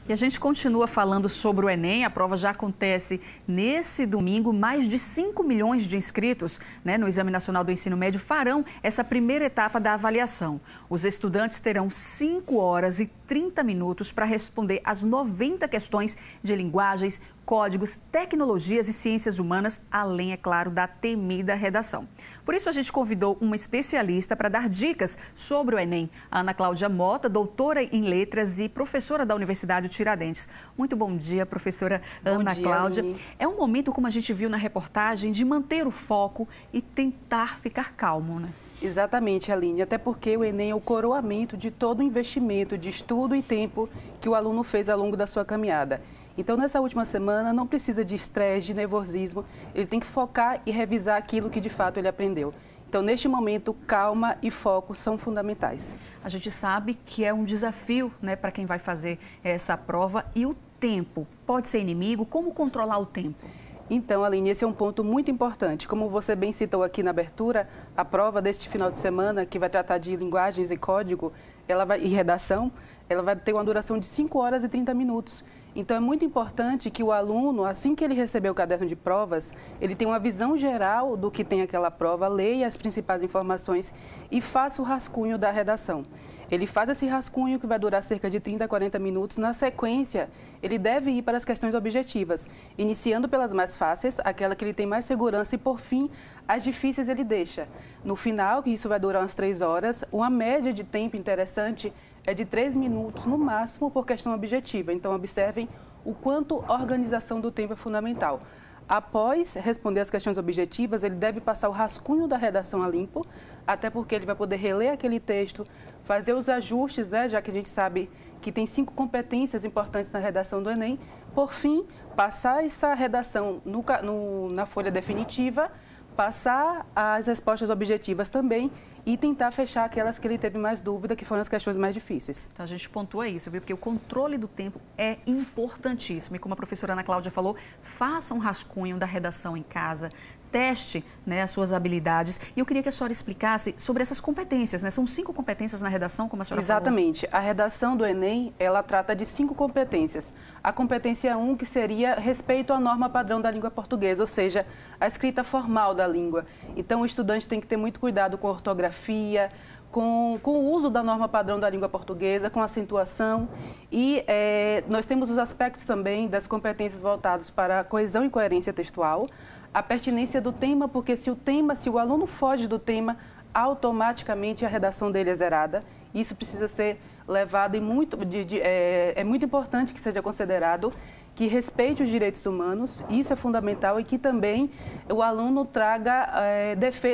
E a gente continua falando sobre o Enem. A prova já acontece nesse domingo. Mais de 5 milhões de inscritos, no Exame Nacional do Ensino Médio farão essa primeira etapa da avaliação. Os estudantes terão 5 horas e 30 minutos para responder as 90 questões de linguagens, códigos, tecnologias e ciências humanas, além, é claro, da temida redação. Por isso, a gente convidou uma especialista para dar dicas sobre o Enem, a Ana Cláudia Mota, doutora em letras e professora da Universidade Tiradentes. Muito bom dia, professora Ana Cláudia. Aline. É um momento, como a gente viu na reportagem, de manter o foco e tentar ficar calmo, né? Exatamente, Aline, até porque o Enem é o coroamento de todo o investimento de estudo e tempo que o aluno fez ao longo da sua caminhada. Então, nessa última semana, não precisa de estresse, de nervosismo, ele tem que focar e revisar aquilo que de fato ele aprendeu. Então, neste momento, calma e foco são fundamentais. A gente sabe que é um desafio, para quem vai fazer essa prova. E o tempo pode ser inimigo? Como controlar o tempo? Então, Aline, esse é um ponto muito importante. Como você bem citou aqui na abertura, a prova deste final de semana, que vai tratar de linguagens e código e redação, ela vai ter uma duração de 5 horas e 30 minutos. Então, é muito importante que o aluno, assim que ele receber o caderno de provas, ele tenha uma visão geral do que tem aquela prova, leia as principais informações e faça o rascunho da redação. Ele faz esse rascunho que vai durar cerca de 30 a 40 minutos. Na sequência, ele deve ir para as questões objetivas, iniciando pelas mais fáceis, aquela que ele tem mais segurança, e, por fim, as difíceis ele deixa. No final, que isso vai durar umas 3 horas, uma média de tempo interessante é de 3 minutos no máximo por questão objetiva. Então, observem o quanto a organização do tempo é fundamental. Após responder as questões objetivas, ele deve passar o rascunho da redação a limpo, até porque ele vai poder reler aquele texto, fazer os ajustes, já que a gente sabe que tem 5 competências importantes na redação do Enem. Por fim, passar essa redação na folha definitiva, passar as respostas objetivas também e tentar fechar aquelas que ele teve mais dúvida, que foram as questões mais difíceis. Então, a gente pontua isso, viu? Porque o controle do tempo é importantíssimo. E como a professora Ana Cláudia falou, faça um rascunho da redação em casa, teste as suas habilidades. E eu queria que a senhora explicasse sobre essas competências, São 5 competências na redação, como a senhora falou. Exatamente. A redação do Enem, ela trata de 5 competências. A competência 1, que seria respeito à norma padrão da língua portuguesa, ou seja, a escrita formal da língua. Então, o estudante tem que ter muito cuidado com a ortografia, com o uso da norma padrão da língua portuguesa, com a acentuação. E nós temos os aspectos também das competências voltados para a coesão e coerência textual, a pertinência do tema, porque se o aluno foge do tema, automaticamente a redação dele é zerada. Isso precisa ser levado é muito importante que seja considerado, que respeite os direitos humanos, isso é fundamental, e que também o aluno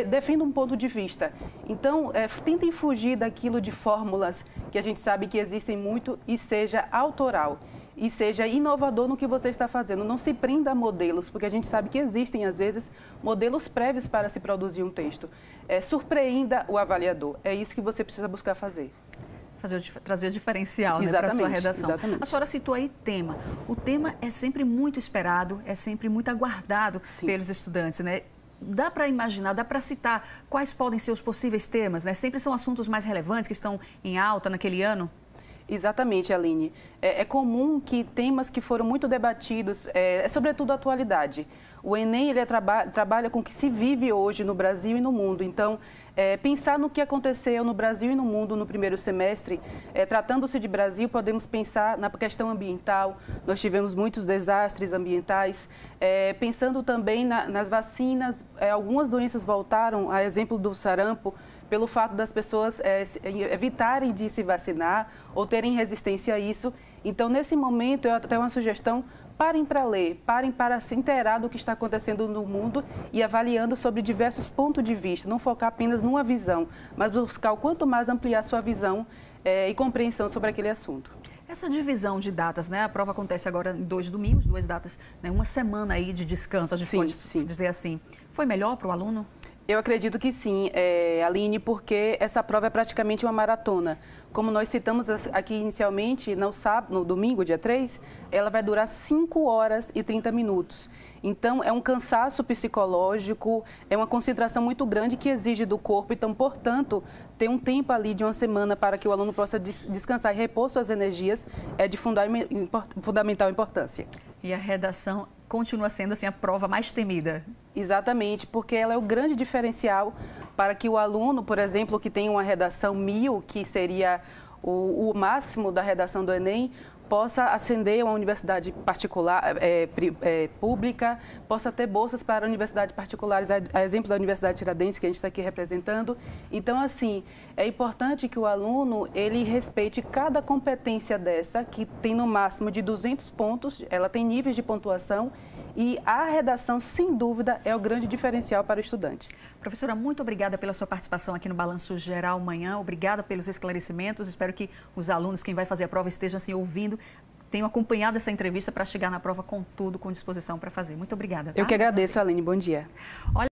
defenda um ponto de vista. Então, tentem fugir daquilo de fórmulas que a gente sabe que existem muito, e seja autoral. E seja inovador no que você está fazendo. Não se prenda a modelos, porque a gente sabe que existem, às vezes, modelos prévios para se produzir um texto. Surpreenda o avaliador. É isso que você precisa buscar fazer. Trazer o diferencial para a sua redação. Exatamente. A senhora citou aí tema. O tema é sempre muito esperado, é sempre muito aguardado pelos estudantes, Dá para imaginar, dá para citar quais podem ser os possíveis temas, Sempre são assuntos mais relevantes que estão em alta naquele ano? Exatamente, Aline. É comum que temas que foram muito debatidos, sobretudo a atualidade. O Enem ele trabalha com o que se vive hoje no Brasil e no mundo. Então, pensar no que aconteceu no Brasil e no mundo no primeiro semestre, tratando-se de Brasil, podemos pensar na questão ambiental. Nós tivemos muitos desastres ambientais. Pensando também nas vacinas, algumas doenças voltaram, a exemplo do sarampo, pelo fato das pessoas evitarem de se vacinar ou terem resistência a isso. Então, nesse momento, eu tenho uma sugestão: parem para ler, parem para se inteirar do que está acontecendo no mundo e avaliando sobre diversos pontos de vista, não focar apenas numa visão, mas buscar o quanto mais ampliar sua visão e compreensão sobre aquele assunto. Essa divisão de datas, A prova acontece agora em 2 domingos, 2 datas, uma semana aí de descanso, a gente pode dizer assim. Foi melhor para o aluno? Eu acredito que sim, Aline, porque essa prova é praticamente uma maratona. Como nós citamos aqui inicialmente, no domingo, dia 3, ela vai durar 5 horas e 30 minutos. Então, é um cansaço psicológico, é uma concentração muito grande que exige do corpo. Então, portanto, ter um tempo ali de uma semana para que o aluno possa descansar e repor suas energias é de fundamental importância. E a redação continua sendo assim, a prova mais temida. Exatamente, porque ela é o grande diferencial para que o aluno, por exemplo, que tem uma redação 1000, que seria o máximo da redação do Enem, possa ascender a uma universidade particular, pública, possa ter bolsas para universidades particulares, a exemplo da Universidade Tiradentes, que a gente está aqui representando. Então, assim, é importante que o aluno, ele respeite cada competência dessa, que tem no máximo de 200 pontos, ela tem níveis de pontuação, e a redação, sem dúvida, é o grande diferencial para o estudante. Professora, muito obrigada pela sua participação aqui no Balanço Geral amanhã. Obrigada pelos esclarecimentos. Espero que os alunos, quem vai fazer a prova, estejam assim, ouvindo, tenham acompanhado essa entrevista para chegar na prova com tudo, com disposição para fazer. Muito obrigada. Tá? Eu que agradeço, Aline. Bom dia. Olha...